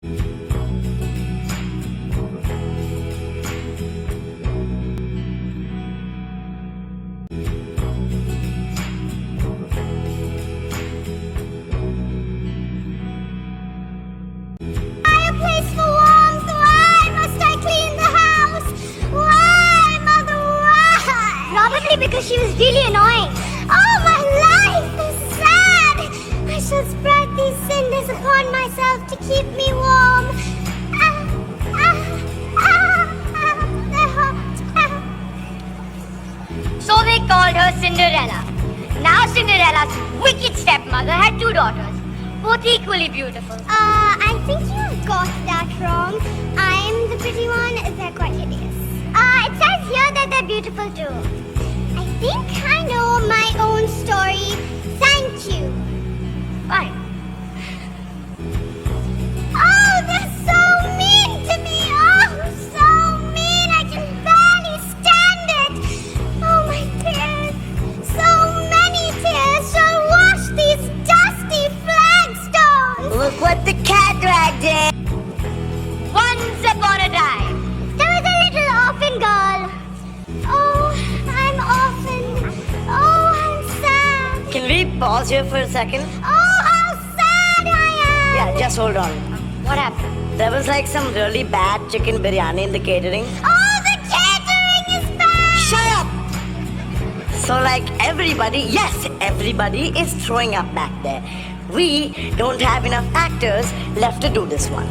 Fireplace for warmth. Why must I clean the house? Why, Mother, why? Probably because she was really annoying. Oh, my life is sad. I shall spread these cinders upon myself to keep me warm. They're hot. So they called her Cinderella. Now Cinderella's wicked stepmother had 2 daughters, both equally beautiful. I think you got that wrong. I'm the pretty one. They're quite hideous. It says here that they're beautiful too. I think I know my own story. Thank you. Fine. Oh, they're so mean to me. Oh, so mean. I can barely stand it. Oh, my tears. So many tears shall wash these dusty flagstones. Look what the cat dragged in. Once upon a time, There was a little orphan girl. Oh, I'm orphaned. Oh, I'm sad. Can we pause here for a second? Oh, how sad I am. Yeah, just hold on. what happened? There was like some really bad chicken biryani in the catering. Oh, the catering is bad. Shut up! So like everybody is throwing up back there. We don't have enough actors left to do this one.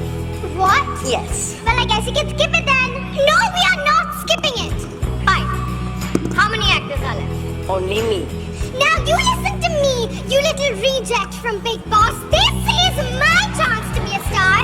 What? Yes. Well, I guess you can skip it then. No, we are not skipping it. Fine. How many actors are left? Only me. Now you listen to me, you little reject from Big Boss. This is my chance to be a star,